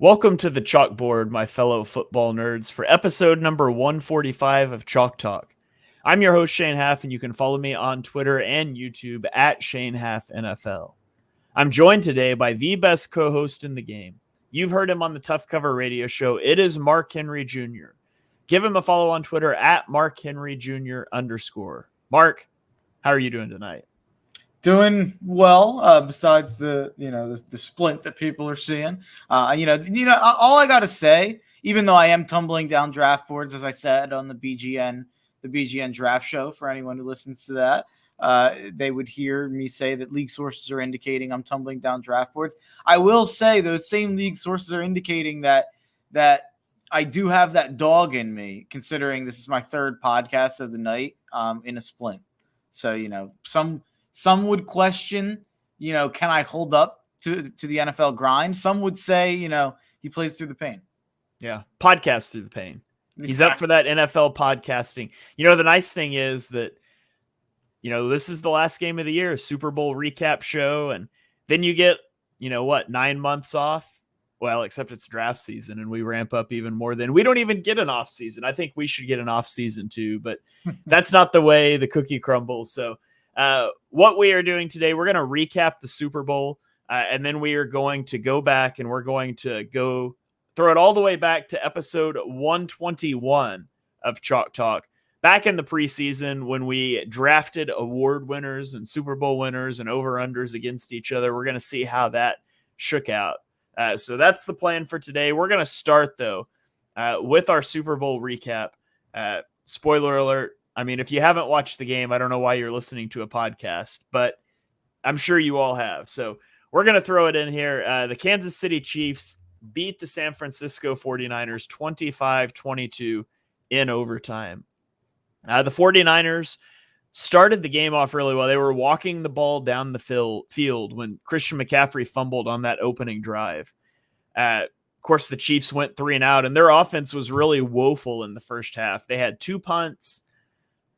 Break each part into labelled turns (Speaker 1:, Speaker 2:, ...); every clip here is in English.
Speaker 1: Welcome to the chalkboard, my fellow football nerds, for episode number 145 of Chalk Talk. I'm your host, Shane Haff, and you can follow me on Twitter and YouTube at Shane Haff NFL. I'm joined today by the best co-host in the game. You've heard him on the Tough Cover radio show. It is Mark Henry Jr. Give him a follow on Twitter at Mark Henry Jr. _. Mark, how are you doing tonight?
Speaker 2: Doing well, besides the splint that people are seeing. All I got to say, even though I am tumbling down draft boards, as I said on the BGN draft show, for anyone who listens to that, they would hear me say that league sources are indicating I'm tumbling down draft boards. I will say those same league sources are indicating that I do have that dog in me, considering this is my third podcast of the night in a splint. So, some would question, can I hold up to the NFL grind? Some would say, he plays through the pain.
Speaker 1: Yeah, podcast through the pain. He's up for that NFL podcasting. The nice thing is that, this is the last game of the year, Super Bowl recap show. And then you get, 9 months off? Well, except it's draft season and we ramp up even more. Then we don't even get an off season. I think we should get an off season too, but that's not the way the cookie crumbles. So, what we are doing today, we're going to recap the Super Bowl, and then we are going to go back and we're going to go throw it all the way back to episode 121 of Chalk Talk. Back in the preseason when we drafted award winners and Super Bowl winners and over-unders against each other, we're going to see how that shook out. So that's the plan for today. We're going to start, though, with our Super Bowl recap. Spoiler alert. I mean, if you haven't watched the game, I don't know why you're listening to a podcast, but I'm sure you all have. So we're going to throw it in here. The Kansas City Chiefs beat the San Francisco 49ers 25-22 in overtime. The 49ers started the game off really well. They were walking the ball down the field when Christian McCaffrey fumbled on that opening drive. Of course, the Chiefs went 3 and out, and their offense was really woeful in the first half. They had 2 punts.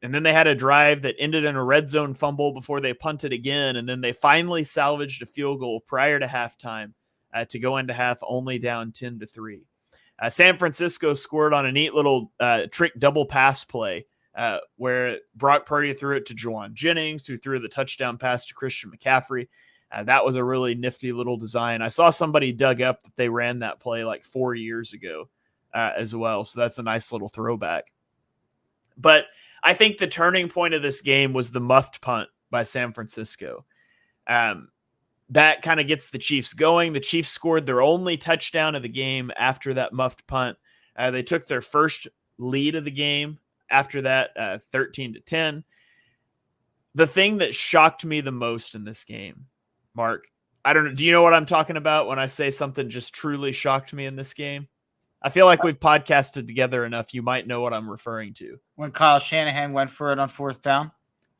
Speaker 1: And then they had a drive that ended in a red zone fumble before they punted again. And then they finally salvaged a field goal prior to halftime to go into half only down 10-3. San Francisco scored on a neat little trick double pass play where Brock Purdy threw it to Juwan Jennings, who threw the touchdown pass to Christian McCaffrey. That was a really nifty little design. I saw somebody dug up that they ran that play like 4 years ago as well. So that's a nice little throwback. But I think the turning point of this game was the muffed punt by San Francisco. That kind of gets the Chiefs going. The Chiefs scored their only touchdown of the game after that muffed punt. They took their first lead of the game after that, 13-10. The thing that shocked me the most in this game, Mark, I don't know. Do you know what I'm talking about when I say something just truly shocked me in this game? I feel like we've podcasted together enough. You might know what I'm referring to.
Speaker 2: When Kyle Shanahan went for it on 4th down?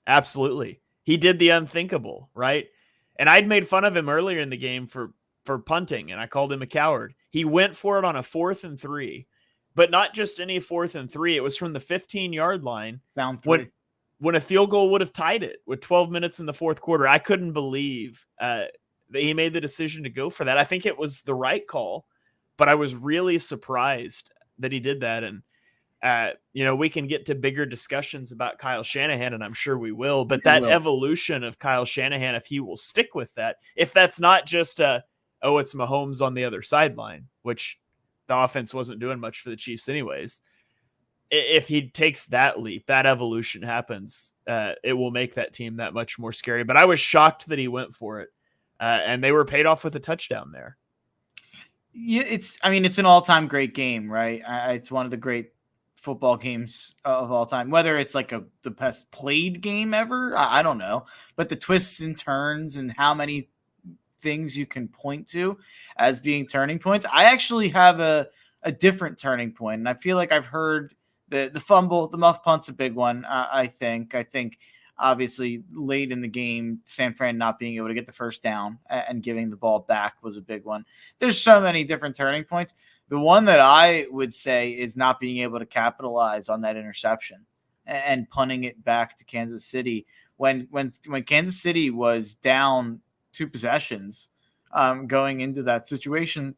Speaker 1: Absolutely. He did the unthinkable, right? And I'd made fun of him earlier in the game for punting, and I called him a coward. He went for it on a 4th and 3, but not just any 4th and 3. It was from the 15-yard line.
Speaker 2: Down 3.
Speaker 1: When a field goal would have tied it with 12 minutes in the fourth quarter. I couldn't believe that he made the decision to go for that. I think it was the right call. But I was really surprised that he did that. And, we can get to bigger discussions about Kyle Shanahan, and I'm sure we will. But that evolution of Kyle Shanahan, if he will stick with that, if that's not just it's Mahomes on the other sideline, which the offense wasn't doing much for the Chiefs anyways. If he takes that leap, that evolution happens, it will make that team that much more scary. But I was shocked that he went for it. And they were paid off with a touchdown there.
Speaker 2: Yeah, it's an all-time great game, right? It's one of the great football games of all time. Whether it's like the best played game ever, I don't know. But the twists and turns and how many things you can point to as being turning points. I actually have a different turning point, and I feel like I've heard the fumble, the muff punt's a big one. I think obviously late in the game, San Fran not being able to get the first down and giving the ball back was a big one. There's so many different turning points. The one that I would say is not being able to capitalize on that interception and punting it back to Kansas City when Kansas City was down 2 possessions going into that situation.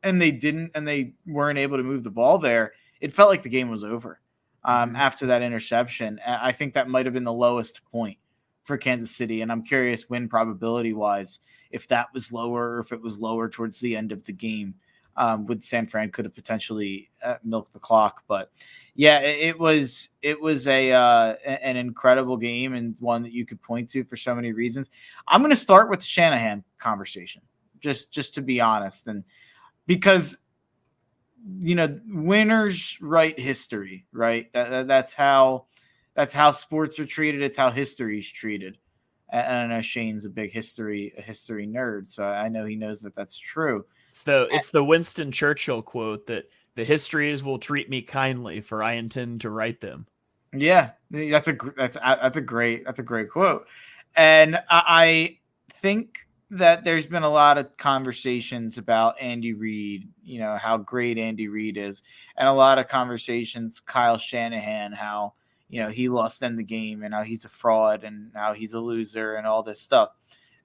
Speaker 2: and they weren't able to move the ball there, it felt like the game was over after that interception. I think that might have been the lowest point for Kansas City, and I'm curious win probability wise if that was lower or if it was lower towards the end of the game. With San Fran could have potentially milked the clock, but yeah, it was an incredible game and one that you could point to for so many reasons. I'm going to start with the Shanahan conversation, just to be honest, and because winners write history, right? That's how sports are treated. It's how history is treated. And I know Shane's a big history nerd, so I know he knows that that's true.
Speaker 1: It's the Winston Churchill quote that the histories will treat me kindly, for I intend to write them.
Speaker 2: Yeah, that's a great quote, and I think that there's been a lot of conversations about Andy Reid, how great Andy Reid is, and a lot of conversations Kyle Shanahan, how he lost them the game and how he's a fraud and how he's a loser and all this stuff.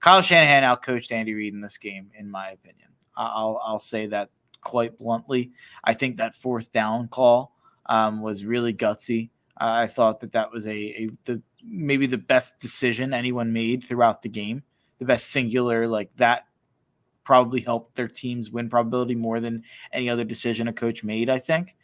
Speaker 2: Kyle Shanahan outcoached Andy Reid in this game, in my opinion. I'll say that quite bluntly. I think that fourth down call was really gutsy. I thought that was maybe the best decision anyone made throughout the game. The best singular, like that probably helped their team's win probability more than any other decision a coach made, I think.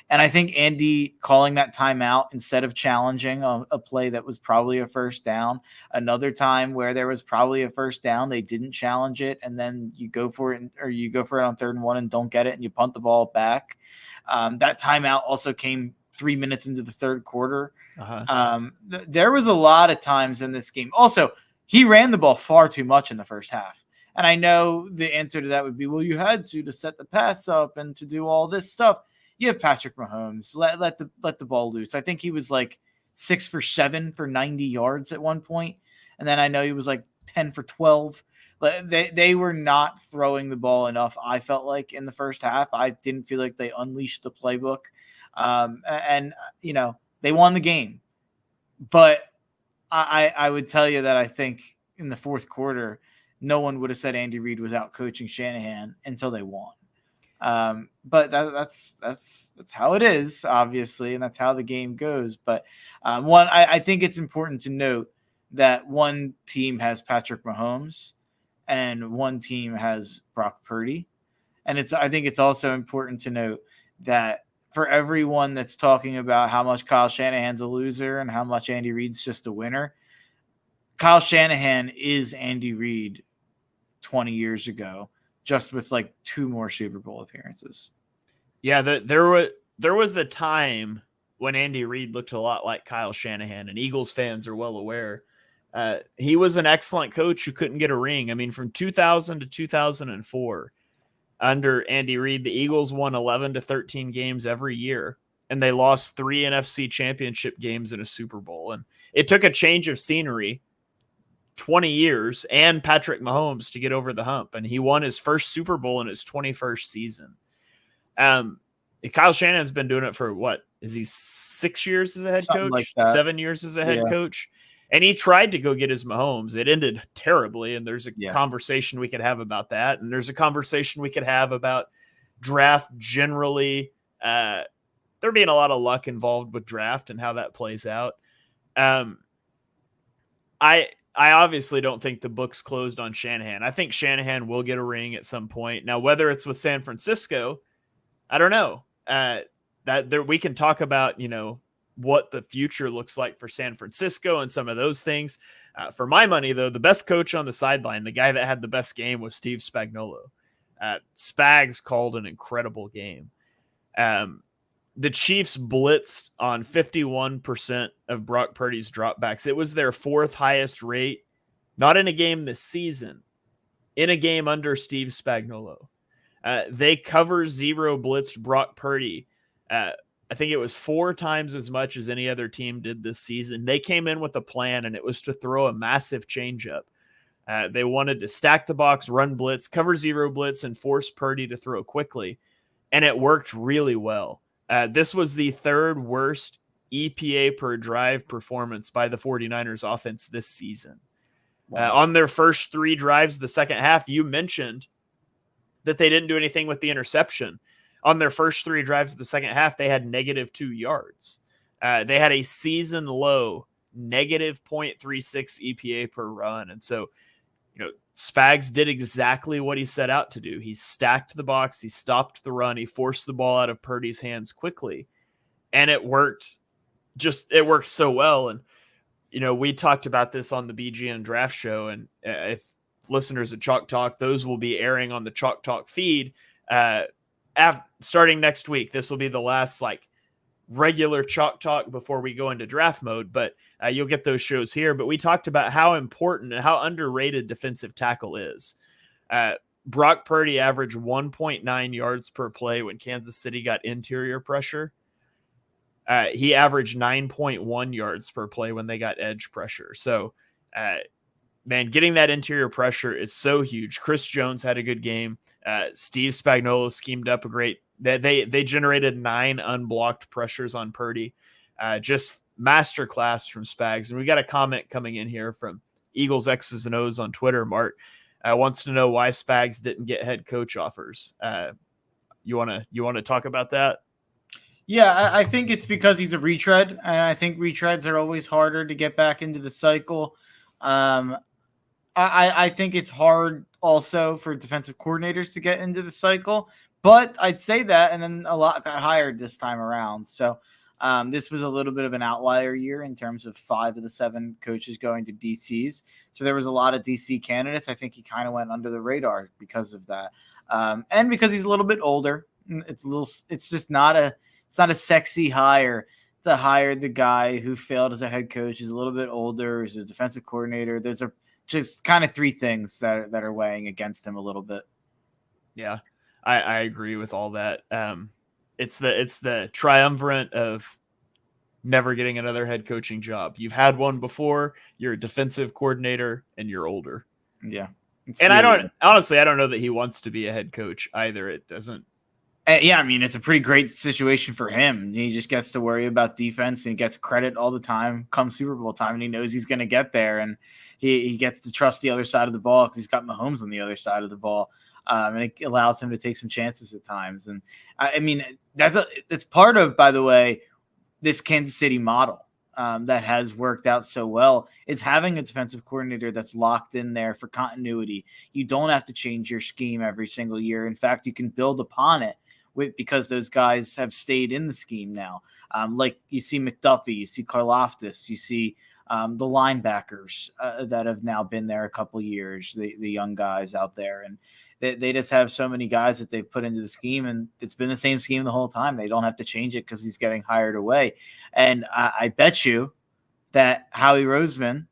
Speaker 2: And I think Andy calling that timeout instead of challenging a play that was probably a first down, another time where there was probably a first down, they didn't challenge it, and then you go for it, or you go for it on 3rd and 1 and don't get it, and you punt the ball back. That timeout also came 3 minutes into the third quarter. There was a lot of times in this game. Also, he ran the ball far too much in the first half. And I know the answer to that would be, well, you had to set the pass up and to do all this stuff. You have Patrick Mahomes. Let the ball loose. I think he was like 6 for 7 for 90 yards at one point, and then I know he was like 10 for 12. They were not throwing the ball enough. I felt like in the first half, I didn't feel like they unleashed the playbook, and they won the game. But I would tell you that I think in the fourth quarter, no one would have said Andy Reid was out coaching Shanahan until they won. But that's how it is, obviously, and that's how the game goes. But I think it's important to note that one team has Patrick Mahomes and one team has Brock Purdy. And I think it's also important to note that for everyone that's talking about how much Kyle Shanahan's a loser and how much Andy Reid's just a winner, Kyle Shanahan is Andy Reid 20 years ago, just with like 2 more Super Bowl appearances.
Speaker 1: Yeah, there was a time when Andy Reid looked a lot like Kyle Shanahan, and Eagles fans are well aware. He was an excellent coach who couldn't get a ring. I mean, from 2000 to 2004, under Andy Reid, the Eagles won 11 to 13 games every year, and they lost 3 NFC championship games in a Super Bowl. And it took a change of scenery, 20 years, and Patrick Mahomes to get over the hump, and he won his first Super Bowl in his 21st season. Kyle Shanahan's been doing it for what? Is he 6 years as a head
Speaker 2: Something
Speaker 1: coach?
Speaker 2: like
Speaker 1: 7 years as a head coach? And he tried to go get his Mahomes. It ended terribly, and there's a conversation we could have about that, and there's a conversation we could have about draft generally. There being a lot of luck involved with draft and how that plays out. I obviously don't think the book's closed on Shanahan. I think Shanahan will get a ring at some point. Now, whether it's with San Francisco, I don't know. We can talk about, what the future looks like for San Francisco and some of those things. For my money, though, the best coach on the sideline, the guy that had the best game, was Steve Spagnuolo. Spags called an incredible game. The Chiefs blitzed on 51% of Brock Purdy's dropbacks. It was their 4th highest rate, not in a game this season, in a game under Steve Spagnuolo. They cover 0 blitzed Brock Purdy. I think it was 4 times as much as any other team did this season. They came in with a plan, and it was to throw a massive changeup. They wanted to stack the box, run blitz, cover 0 blitz, and force Purdy to throw quickly. And it worked really well. This was the 3rd worst EPA per drive performance by the 49ers offense this season. Wow. On their first 3 drives, the second half, you mentioned that they didn't do anything with the interception. On their first 3 drives of the second half, they had -2 yards. They had a season low -0.36 EPA per run. And so, Spags did exactly what he set out to do. He stacked the box, he stopped the run, he forced the ball out of Purdy's hands quickly. And it worked so well. And, we talked about this on the BGN draft show. And if listeners at Chalk Talk, those will be airing on the Chalk Talk feed starting next week. This will be the last regular Chalk Talk before we go into draft mode, but you'll get those shows here. But we talked about how important and how underrated defensive tackle is. Brock Purdy averaged 1.9 yards per play when Kansas City got interior pressure. He averaged 9.1 yards per play when they got edge pressure. So, man, getting that interior pressure is so huge. Chris Jones had a good game. Steve Spagnuolo schemed up a great. They generated 9 unblocked pressures on Purdy. Just masterclass from Spags. And we got a comment coming in here from Eagles X's and O's on Twitter. Mark wants to know why Spags didn't get head coach offers. You want to talk about that?
Speaker 2: Yeah, I think it's because he's a retread, and I think retreads are always harder to get back into the cycle. I think it's hard also for defensive coordinators to get into the cycle, but I'd say that, and then a lot got hired this time around. So this was a little bit of an outlier year in terms of 5 of the 7 coaches going to DCs. So there was a lot of DC candidates. I think he kind of went under the radar because of that, and because he's a little bit older. It's just not a sexy hire to hire the guy who failed as a head coach. He's a little bit older. He's a defensive coordinator. There's just kind of 3 things that are weighing against him a little bit.
Speaker 1: Yeah, I agree with all that. It's the triumvirate of never getting another head coaching job. You've had one before. You're a defensive coordinator, and you're older.
Speaker 2: Yeah,
Speaker 1: and I don't know that he wants to be a head coach either. It doesn't.
Speaker 2: Yeah, I mean, it's a pretty great situation for him. He just gets to worry about defense, and he gets credit all the time come Super Bowl time, and he knows he's going to get there, and he gets to trust the other side of the ball because he's got Mahomes on the other side of the ball, and it allows him to take some chances at times. And I mean, that's part of, by the way, this Kansas City model that has worked out so well. It's having a defensive coordinator that's locked in there for continuity. You don't have to change your scheme every single year. In fact, you can build upon it because those guys have stayed in the scheme now. Like you see McDuffie, you see Karlaftis, you see the linebackers that have now been there a couple years, the young guys out there. And they just have so many guys that they've put into the scheme, and it's been the same scheme the whole time. They don't have to change it because he's getting hired away. And I bet you that Howie Roseman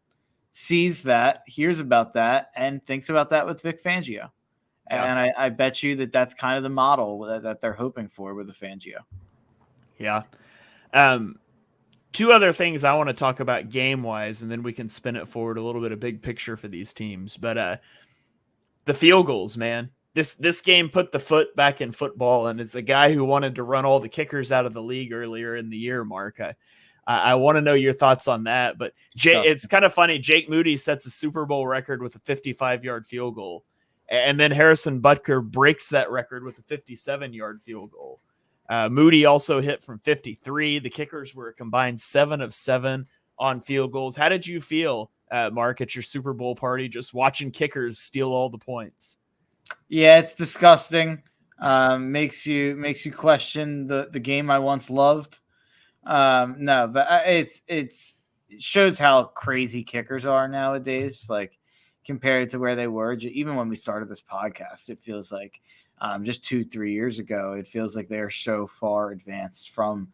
Speaker 2: sees that, hears about that, and thinks about that with Vic Fangio. Yeah. And I bet you that's kind of the model that they're hoping for with the Fangio.
Speaker 1: Yeah. 2 other things I want to talk about game-wise, and then we can spin it forward a little bit of big picture for these teams. But the field goals, man. This game put the foot back in football, and as a guy who wanted to run all the kickers out of the league earlier in the year, Mark, I want to know your thoughts on that. But it's kind of funny. Jake Moody sets a Super Bowl record with a 55-yard field goal. And then Harrison Butker breaks that record with a 57-yard field goal. Moody also hit from 53. The kickers were a combined 7 of 7 on field goals. How did you feel, Mark, at your Super Bowl party, just watching kickers steal all the points?
Speaker 2: Yeah, it's disgusting. Makes you question the game I once loved. No, but it shows how crazy kickers are nowadays. Like, compared to where they were, even when we started this podcast, it feels like just 2-3 years ago, it feels like they are so far advanced from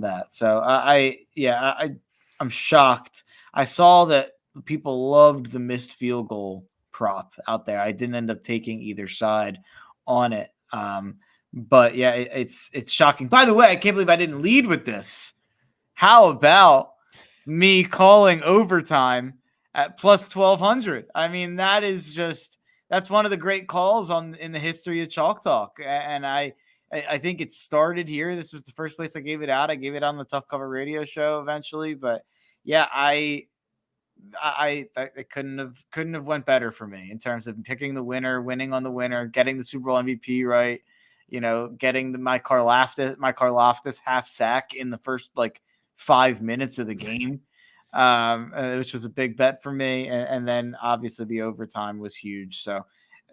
Speaker 2: that. So I'm shocked. I saw that people loved the missed field goal prop out there. I didn't end up taking either side on it. But yeah, it's shocking. By the way, I can't believe I didn't lead with this. How about me calling overtime at plus 1,200? I mean, that's one of the great calls in the history of Chalk Talk. And I think it started here. This was the first place I gave it out. I gave it on the Tough Cover radio show eventually. But yeah, I couldn't have went better for me in terms of picking the winner, winning on the winner, getting the Super Bowl MVP right, getting my Karlaftis half sack in the first 5 minutes of the game, which was a big bet for me, and then obviously the overtime was huge. So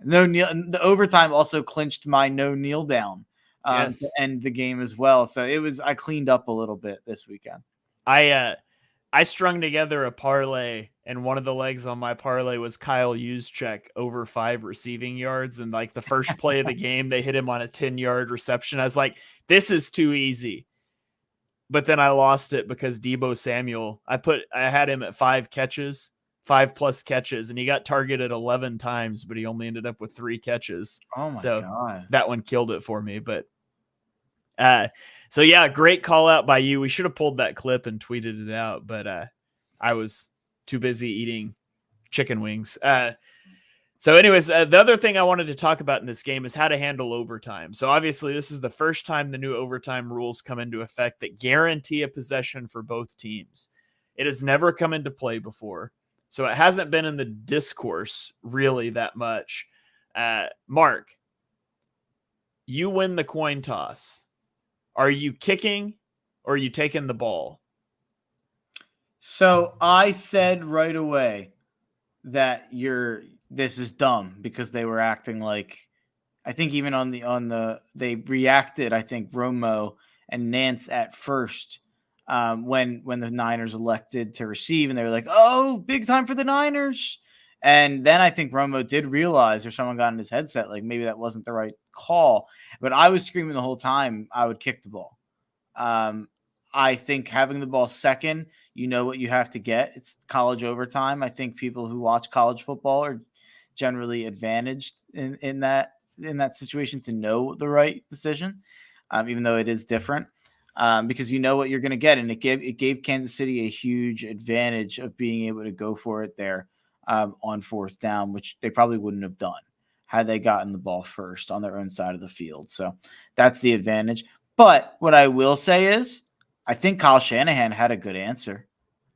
Speaker 2: the overtime also clinched my no kneel down to end the game as well. So I cleaned up a little bit this weekend.
Speaker 1: I strung together a parlay, and one of the legs on my parlay was Kyle Juszczyk over 5 receiving yards. And the first play of the game, they hit him on a 10-yard reception. I was like, this is too easy. But then I lost it because Deebo Samuel, I had him at 5 plus catches, and he got targeted 11 times, but he only ended up with 3 catches.
Speaker 2: Oh my God.
Speaker 1: That one killed it for me. But so yeah, great call out by you. We should have pulled that clip and tweeted it out, but I was too busy eating chicken wings. So anyways, the other thing I wanted to talk about in this game is how to handle overtime. So obviously this is the first time the new overtime rules come into effect that guarantee a possession for both teams. It has never come into play before. So it hasn't been in the discourse really that much. Mark, you win the coin toss. Are you kicking or are you taking the ball?
Speaker 2: So I said right away that this is dumb because they were acting like, I think even they reacted, I think Romo and Nance at first when the Niners elected to receive, and they were like, oh, big time for the Niners. And then I think Romo did realize, or someone got in his headset, like maybe that wasn't the right call. But I was screaming the whole time I would kick the ball. I think having the ball second, what you have to get. It's college overtime. I think people who watch college football are generally advantaged in that situation to know the right decision, even though it is different. Because you know what you're going to get, and it gave Kansas City a huge advantage of being able to go for it there on 4th down, which they probably wouldn't have done had they gotten the ball first on their own side of the field. So that's the advantage. But what I will say is, I think Kyle Shanahan had a good answer.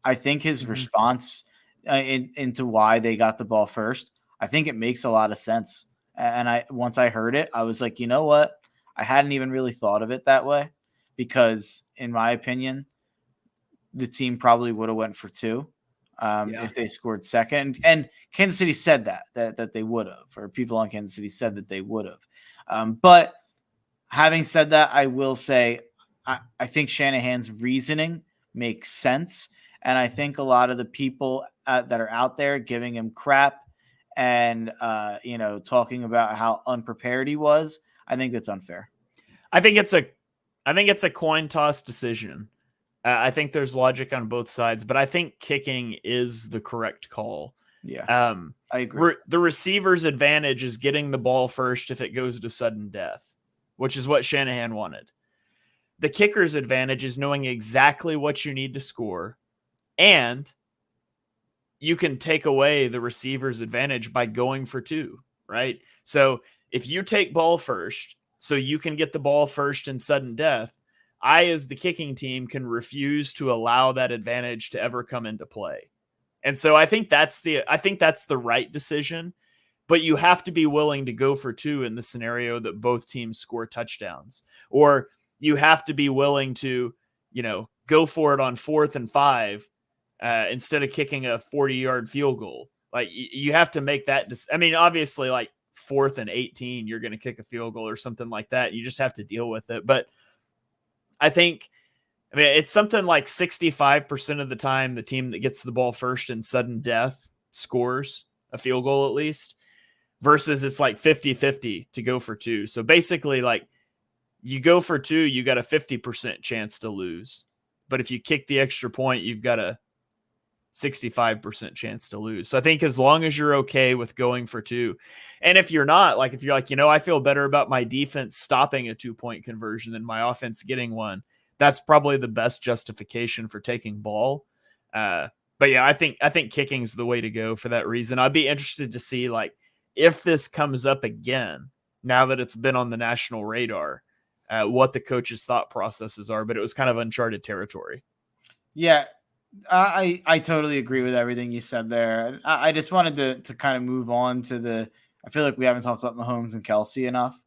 Speaker 2: I think his response into why they got the ball first, I think it makes a lot of sense. And once I heard it, I was like, you know what? I hadn't even really thought of it that way, because in my opinion, the team probably would have went for 2 if they scored second. And Kansas City said that they would have, or people on Kansas City said that they would have. But having said that, I will say I think Shanahan's reasoning makes sense. And I think a lot of the people that are out there giving him crap and, talking about how unprepared he was, I think that's unfair.
Speaker 1: I think it's a coin toss decision. I think there's logic on both sides, but I think kicking is the correct call.
Speaker 2: Yeah, I agree.
Speaker 1: The receiver's advantage is getting the ball first if it goes to sudden death, which is what Shanahan wanted. The kicker's advantage is knowing exactly what you need to score, and you can take away the receiver's advantage by going for 2, right? So if you take ball first, so you can get the ball first in sudden death, I, as the kicking team, can refuse to allow that advantage to ever come into play. And so I think that's the right decision, but you have to be willing to go for 2 in the scenario that both teams score touchdowns, or you have to be willing to, go for it on 4th and 5 instead of kicking a 40-yard field goal. Like you have to make that. Obviously, like 4th and 18, you're going to kick a field goal or something like that. You just have to deal with it. But I think, it's something like 65% of the time the team that gets the ball first in sudden death scores a field goal at least, versus it's like 50-50 to go for 2. So basically, like, you go for 2, you got a 50% chance to lose. But if you kick the extra point, you've got a 65% chance to lose. So I think as long as you're okay with going for 2, and if you're not, like, if you're like, I feel better about my defense stopping a 2-point conversion than my offense getting one, that's probably the best justification for taking ball. But yeah, I think kicking's the way to go for that reason. I'd be interested to see, like, if this comes up again, now that it's been on the national radar, what the coach's thought processes are, but it was kind of uncharted territory.
Speaker 2: Yeah. I totally agree with everything you said there. I just wanted to kind of move on to I feel like we haven't talked about Mahomes and Kelsey enough.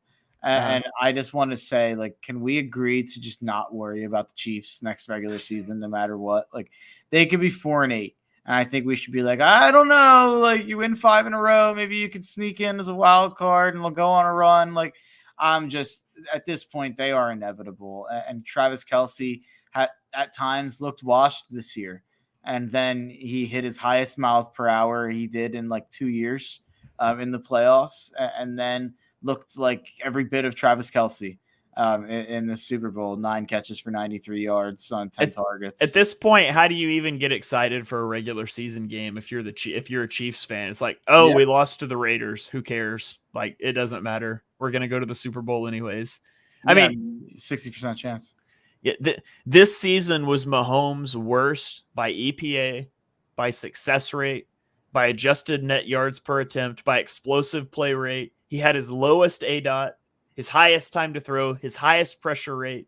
Speaker 2: And I just want to say, like, can we agree to just not worry about the Chiefs next regular season, no matter what? Like, they could be 4-8. And I think we should be like, I don't know, like, you win 5 in a row, maybe you could sneak in as a wild card and they'll go on a run. Like, I'm just at this point, they are inevitable. And Travis Kelsey at times looked washed this year. And then he hit his highest miles per hour he did in like 2 years in the playoffs. And then looked like every bit of Travis Kelsey in the Super Bowl. 9 catches for 93 yards on 10 targets.
Speaker 1: At this point, how do you even get excited for a regular season game if you're a Chiefs fan? It's like, oh, yeah, we lost to the Raiders. Who cares? Like, it doesn't matter. We're gonna go to the Super Bowl anyways. Yeah, I mean,
Speaker 2: 60% chance.
Speaker 1: Yeah, this season was Mahomes' worst by EPA, by success rate, by adjusted net yards per attempt, by explosive play rate. He had his lowest ADOT, his highest time to throw, his highest pressure rate.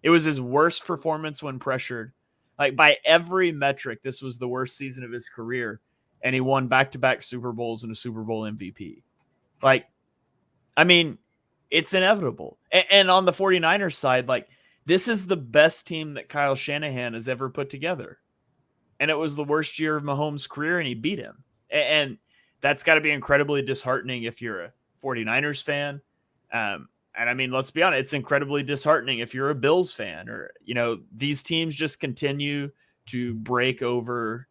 Speaker 1: It was his worst performance when pressured. Like, by every metric, this was the worst season of his career, and he won back-to-back Super Bowls and a Super Bowl MVP. Like, I mean, it's inevitable. And on the 49ers side, like, this is the best team that Kyle Shanahan has ever put together. And it was the worst year of Mahomes' career, and he beat him. And that's got to be incredibly disheartening if you're a 49ers fan. And I mean, let's be honest, it's incredibly disheartening if you're a Bills fan, or, you know, these teams just continue to break over,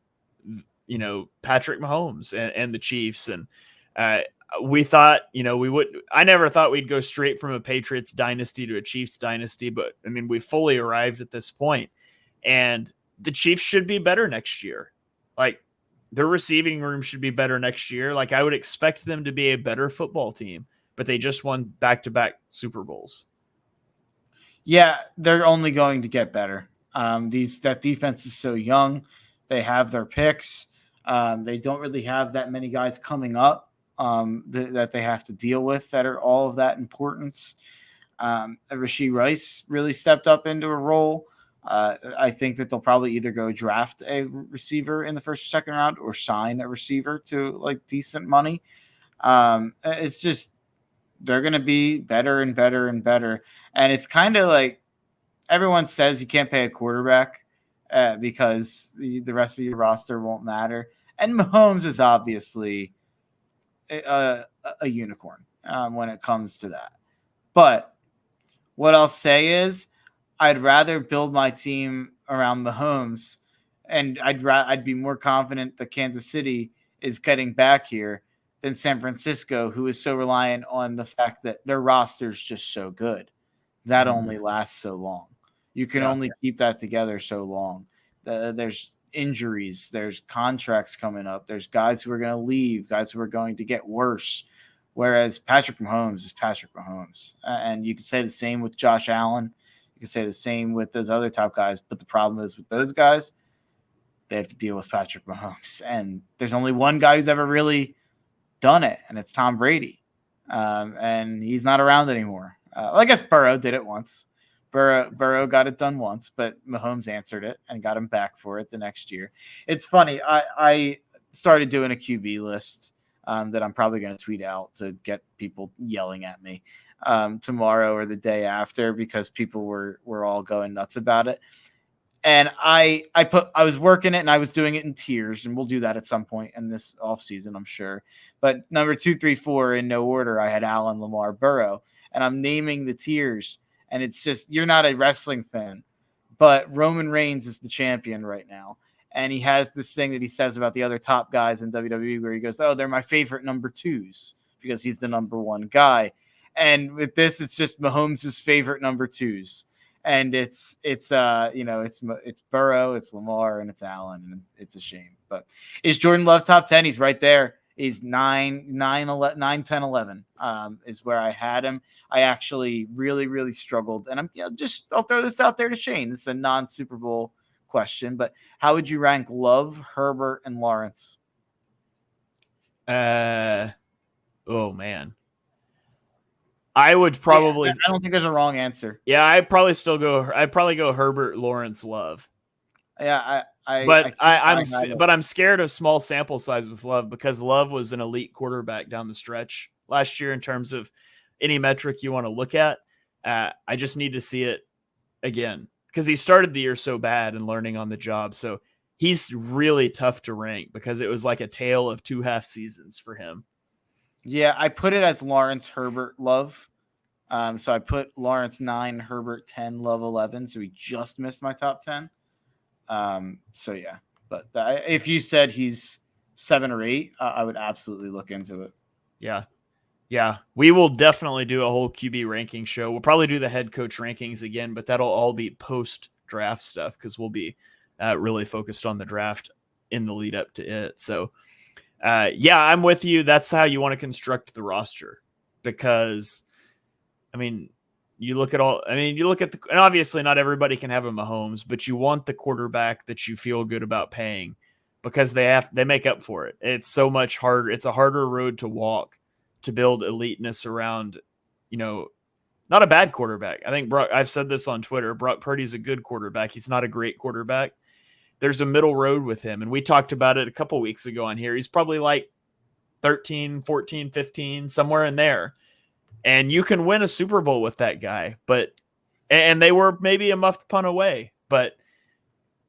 Speaker 1: you know, Patrick Mahomes and the Chiefs. And we thought, you know, I never thought we'd go straight from a Patriots dynasty to a Chiefs dynasty, but I mean, we fully arrived at this point, and the Chiefs should be better next year. Like, their receiving room should be better next year. Like, I would expect them to be a better football team, but they just won back-to-back Super Bowls.
Speaker 2: Yeah, they're only going to get better. That defense is so young. They have their picks. They don't really have that many guys coming up that they have to deal with that are all of that importance. Rashee Rice really stepped up into a role. I think that they'll probably either go draft a receiver in the first or second round or sign a receiver to like decent money. It's just, they're going to be better and better and better. And it's kind of like everyone says you can't pay a quarterback because the rest of your roster won't matter. And Mahomes is obviously a unicorn when it comes to that. But what I'll say is, I'd rather build my team around Mahomes, and I'd be more confident that Kansas City is getting back here than San Francisco, who is so reliant on the fact that their roster is just so good. That only lasts so long. You can only keep that together so long. There's injuries, there's contracts coming up, there's guys who are going to leave, guys who are going to get worse. Whereas Patrick Mahomes is Patrick Mahomes. And you could say the same with Josh Allen. You could say the same with those other top guys. But the problem is with those guys, they have to deal with Patrick Mahomes. And there's only one guy who's ever really done it, and it's Tom Brady. And he's not around anymore. Well, I guess Burrow did it once. Burrow got it done once, but Mahomes answered it and got him back for it the next year. It's funny. I started doing a QB list that I'm probably going to tweet out to get people yelling at me tomorrow or the day after, because people were all going nuts about it. And I was working it, and I was doing it in tiers, and we'll do that at some point in this offseason, I'm sure. But number 2, 3, 4 in no order, I had Allen, Lamar, Burrow, and I'm naming the tiers. And it's just, you're not a wrestling fan, but Roman Reigns is the champion right now. And he has this thing that he says about the other top guys in WWE where he goes, oh, they're my favorite number 2s because he's the number 1 guy. And with this, it's just Mahomes' favorite number 2s. And it's Burrow, it's Lamar, and it's Allen, and it's a shame. But is Jordan Love top 10? He's right there. He's 9, 10, 11 is where I had him. I actually really, really struggled. And I'll throw this out there to Shane. This is a non-Super Bowl question, but how would you rank Love, Herbert, and Lawrence?
Speaker 1: Oh man. I would probably.
Speaker 2: I don't think there's a wrong answer.
Speaker 1: Yeah, I'd probably go Herbert, Lawrence, Love.
Speaker 2: Yeah,
Speaker 1: I'm scared of small sample size with Love because Love was an elite quarterback down the stretch last year in terms of any metric you want to look at. I just need to see it again because he started the year so bad and learning on the job. So he's really tough to rank because it was like a tale of 2 half seasons for him.
Speaker 2: Yeah, I put it as Lawrence, Herbert, Love. So I put Lawrence 9, Herbert 10, Love 11. So he just missed my top 10. So yeah, but if you said he's 7 or 8, I would absolutely look into it.
Speaker 1: Yeah, we will definitely do a whole QB ranking show. We'll probably do the head coach rankings again, but that'll all be post draft stuff because we'll be really focused on the draft in the lead up to it. So yeah, I'm with you. That's how you want to construct the roster because, I mean, you look at and obviously not everybody can have a Mahomes, but you want the quarterback that you feel good about paying because they make up for it. It's so much harder. It's a harder road to walk to build eliteness around, not a bad quarterback. I think I've said this on Twitter. Brock Purdy's a good quarterback. He's not a great quarterback. There's a middle road with him. And we talked about it a couple weeks ago on here. He's probably like 13, 14, 15, somewhere in there. And you can win a Super Bowl with that guy, and they were maybe a muffed punt away, but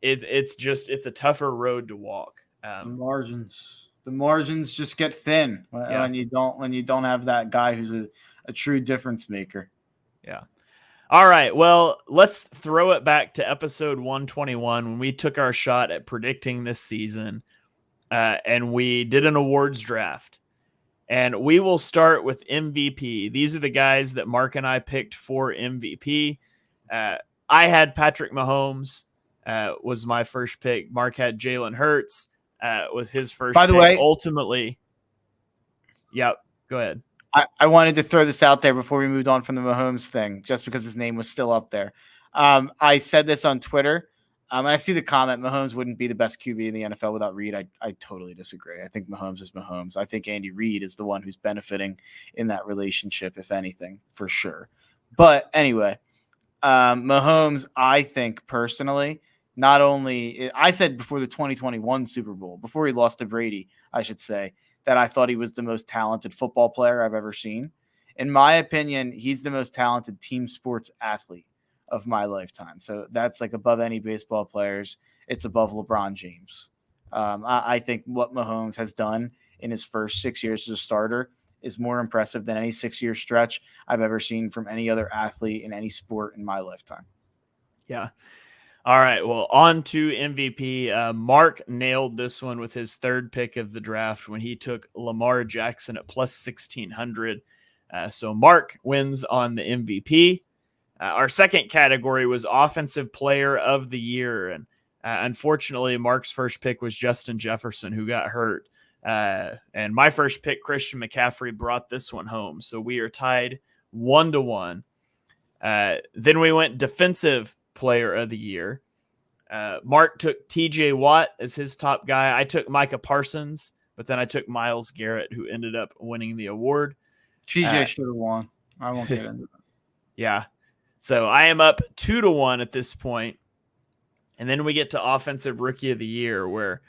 Speaker 1: it's a tougher road to walk.
Speaker 2: The margins just get thin when you don't have that guy who's a true difference maker.
Speaker 1: Yeah. All right. Well, let's throw it back to episode 121 when we took our shot at predicting this season, and we did an awards draft. And we will start with MVP. These are the guys that Mark and I picked for MVP. I had Patrick Mahomes was my first pick. Mark had Jalen Hurts was his first pick. By the way, ultimately, yep, go ahead.
Speaker 2: I wanted to throw this out there before we moved on from the Mahomes thing, just because his name was still up there. I said this on Twitter. And I see the comment, Mahomes wouldn't be the best QB in the NFL without Reid. I totally disagree. I think Mahomes is Mahomes. I think Andy Reid is the one who's benefiting in that relationship, if anything, for sure. But anyway, Mahomes, I think personally, not only – I said before the 2021 Super Bowl, before he lost to Brady, I should say, that I thought he was the most talented football player I've ever seen. In my opinion, he's the most talented team sports athlete of my lifetime. So that's like above any baseball players. It's above LeBron James. I think what Mahomes has done in his first 6 years as a starter is more impressive than any 6-year stretch I've ever seen from any other athlete in any sport in my lifetime.
Speaker 1: Yeah. All right. Well, on to MVP. Mark nailed this one with his third pick of the draft when he took Lamar Jackson at plus 1,600. So Mark wins on the MVP. Our second category was Offensive Player of the Year. And unfortunately, Mark's first pick was Justin Jefferson, who got hurt. And my first pick, Christian McCaffrey, brought this one home. So we are tied 1-1. Then we went Defensive Player of the Year. Mark took TJ Watt as his top guy. I took Micah Parsons, but then I took Myles Garrett, who ended up winning the award.
Speaker 2: TJ should have won. I won't get into that.
Speaker 1: Yeah. So I am up 2-1 at this point. And then we get to Offensive Rookie of the Year, where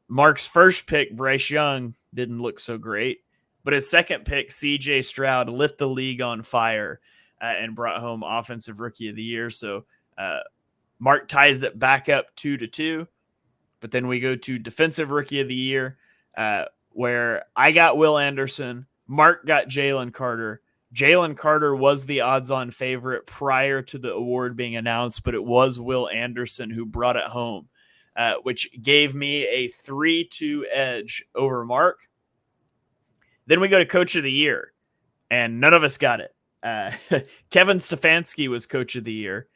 Speaker 1: Mark's first pick, Bryce Young, didn't look so great. But his second pick, CJ Stroud, lit the league on fire and brought home Offensive Rookie of the Year. So Mark ties it back up 2-2. But then we go to Defensive Rookie of the Year, where I got Will Anderson. Mark got Jalen Carter. Jalen Carter was the odds-on favorite prior to the award being announced, but it was Will Anderson who brought it home, which gave me a 3-2 edge over Mark. Then we go to Coach of the Year, and none of us got it. Kevin Stefanski was Coach of the Year.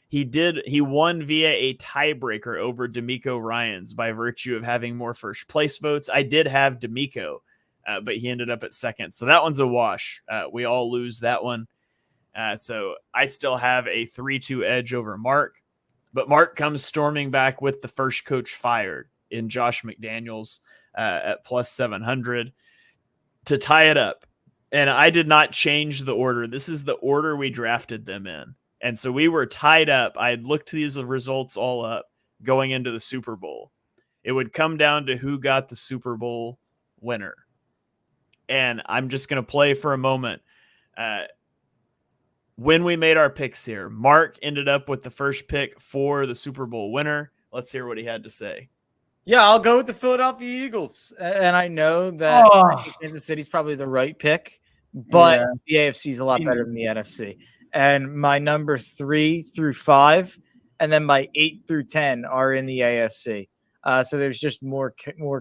Speaker 1: He won via a tiebreaker over DeMeco Ryans by virtue of having more first place votes. I did have DeMeco, but he ended up at second. So that one's a wash. We all lose that one. So I still have a 3-2 edge over Mark. But Mark comes storming back with the first coach fired in Josh McDaniels at plus 700 to tie it up. And I did not change the order. This is the order we drafted them in. And so we were tied up. I had looked these results all up. going into the Super Bowl. It would come down to who got the Super Bowl winner. And I'm just going to play for a moment. When we made our picks here, Mark ended up with the first pick for the Super Bowl winner. Let's hear what he had to say.
Speaker 3: Yeah, I'll go with the Philadelphia Eagles. And I know that I think Kansas City's probably the right pick, but the AFC is a lot better than the NFC. And my number 3 through 5, and then my 8 through 10 are in the AFC. So there's just more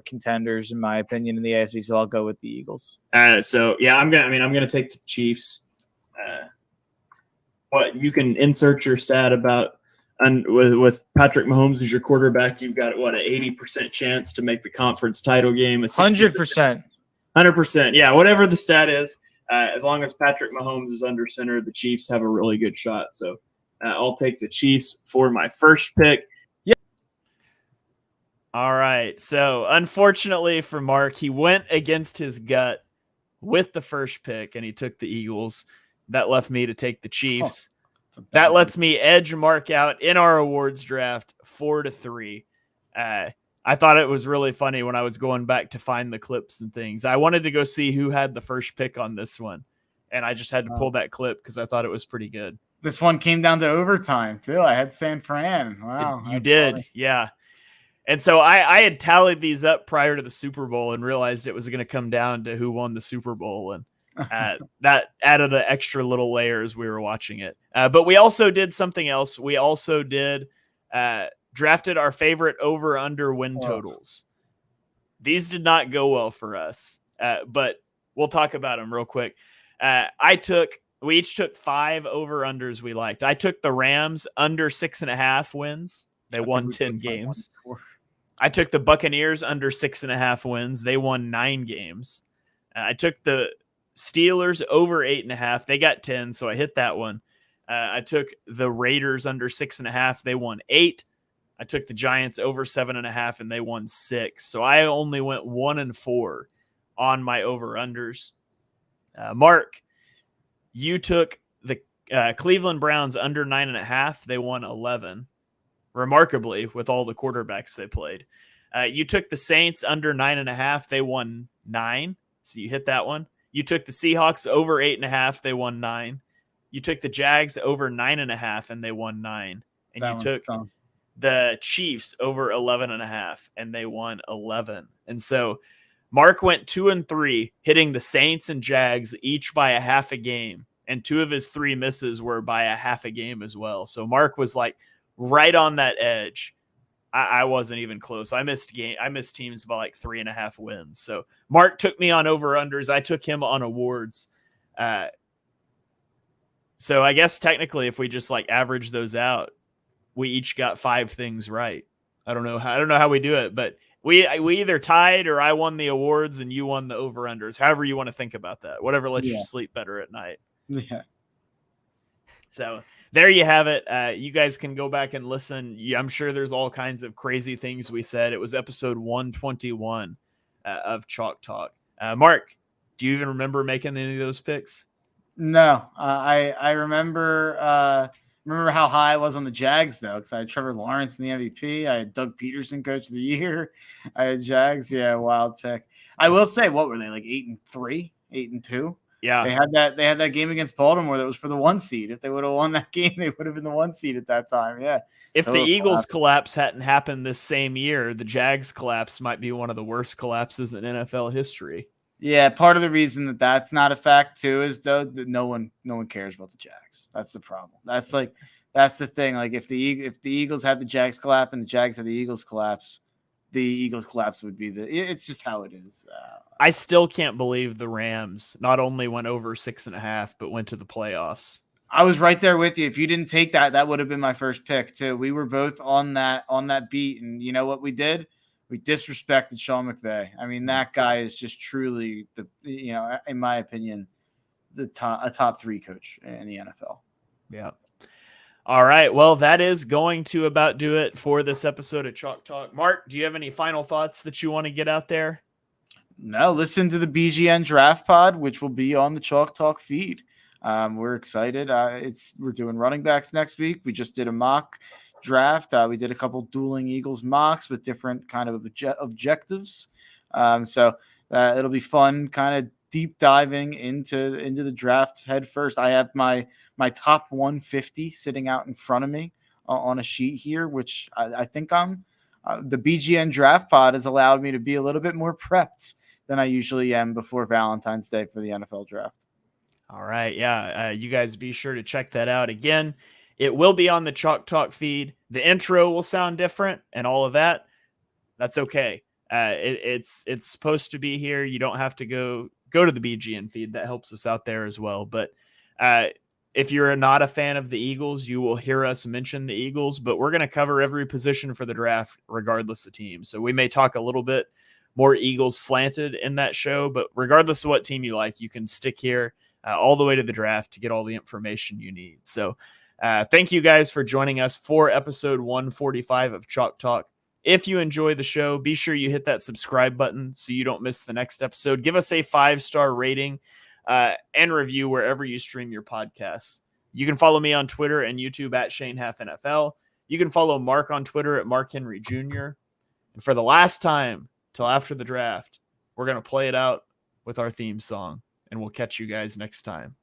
Speaker 3: contenders, in my opinion, in the AFC. So I'll go with the Eagles.
Speaker 1: I'm gonna take the Chiefs. But you can insert your stat about with Patrick Mahomes as your quarterback. You've got an 80% chance to make the conference title game.
Speaker 3: 100%.
Speaker 1: 100%. Yeah, whatever the stat is, as long as Patrick Mahomes is under center, the Chiefs have a really good shot. So I'll take the Chiefs for my first pick. Yeah. All right. So unfortunately for Mark, he went against his gut with the first pick, and he took the Eagles. That left me to take the Chiefs. That lets me edge Mark out in our awards draft 4-3. I thought it was really funny when I was going back to find the clips and things. I wanted to go see who had the first pick on this one, and I just had to pull that clip because I thought it was pretty good.
Speaker 2: This one came down to overtime, too. I had San Fran. Wow.
Speaker 1: You did, funny. Yeah. And so I had tallied these up prior to the Super Bowl and realized it was going to come down to who won the Super Bowl, and that added an extra little layer as we were watching it. But we also did something else. We also did drafted our favorite over-under win totals. These did not go well for us, but we'll talk about them real quick. We each took 5 over-unders we liked. I took the Rams under 6.5 wins. They won 10 games. I took the Buccaneers under 6.5 wins. They won 9 games. I took the Steelers over 8.5. They got 10, so I hit that one. I took the Raiders under 6.5. They won 8. I took the Giants over 7.5, and they won 6. So I only went 1-4 on my over-unders. Mark, you took the Cleveland Browns under 9.5. They won 11. Remarkably, with all the quarterbacks they played. You took the Saints under 9.5. They won 9. So you hit that one. You took the Seahawks over 8.5. They won 9. You took the Jags over 9.5, and they won 9. And you took the Chiefs over 11.5, and they won 11. And so Mark went 2-3, hitting the Saints and Jags each by a half a game. And 2 of his 3 misses were by a half a game as well. So Mark was like right on that edge. I wasn't even close. I missed teams by like 3.5 wins. So Mark took me on over-unders. I took him on awards. So I guess technically if we just like average those out, we each got 5 things right. I don't know how we do it, but we either tied or I won the awards and you won the over-unders. However you want to think about that. Whatever lets you sleep better at night.
Speaker 2: Yeah.
Speaker 1: So there you have it. You guys can go back and listen. I'm sure there's all kinds of crazy things we said. It was episode 121 of Chalk Talk. Mark, do you even remember making any of those picks?
Speaker 2: No. I remember how high I was on the Jags, though, because I had Trevor Lawrence in the MVP. I had Doug Peterson coach of the year. I had Jags. Yeah, wild pick. I will say, what were they, like 8-3, 8-2?
Speaker 1: Yeah,
Speaker 2: they had that game against Baltimore that was for the 1 seed. If they would have won that game, they would have been the 1 seed at that time. Yeah.
Speaker 1: If the Eagles collapse hadn't happened this same year, the Jags collapse might be one of the worst collapses in NFL history.
Speaker 2: Yeah, part of the reason that that's not a fact too is though that no one cares about the Jags. That's the problem. That's the thing. Like if the Eagles had the Jags collapse and the Jags had the Eagles collapse, the Eagles collapse would be it's just how it is.
Speaker 1: I still can't believe the Rams not only went over 6.5, but went to the playoffs.
Speaker 2: I was right there with you. If you didn't take that would have been my first pick too. We were both on that beat. And you know what we did? We disrespected Sean McVay. I mean, that guy is just truly in my opinion, a top 3 coach in the NFL.
Speaker 1: Yeah. All right. Well, that is going to about do it for this episode of Chalk Talk. Mark, do you have any final thoughts that you want to get out there?
Speaker 2: No, listen to the BGN Draft Pod, which will be on the Chalk Talk feed. We're excited. We're doing running backs next week. We just did a mock draft. We did a couple dueling Eagles mocks with different kind of objectives. So it'll be fun, kind of deep diving into the draft head first. I have my top 150 sitting out in front of me on a sheet here, which I think I'm. The BGN Draft Pod has allowed me to be a little bit more prepped than I usually am before Valentine's Day for the NFL Draft.
Speaker 1: All right, yeah, you guys be sure to check that out. Again, it will be on the Chalk Talk feed. The intro will sound different and all of that. That's okay. It's supposed to be here. You don't have to go to the BGN feed. That helps us out there as well. But if you're not a fan of the Eagles, you will hear us mention the Eagles, but we're going to cover every position for the draft regardless of team. So we may talk a little bit more Eagles slanted in that show, but regardless of what team you like, you can stick here all the way to the draft to get all the information you need. So thank you guys for joining us for episode 145 of Chalk Talk. If you enjoy the show, be sure you hit that subscribe button so you don't miss the next episode. Give us a 5-star rating and review wherever you stream your podcasts. You can follow me on Twitter and YouTube at ShaneHalfNFL. You can follow Mark on Twitter at Mark Henry Jr. And for the last time till after the draft, we're going to play it out with our theme song, and we'll catch you guys next time.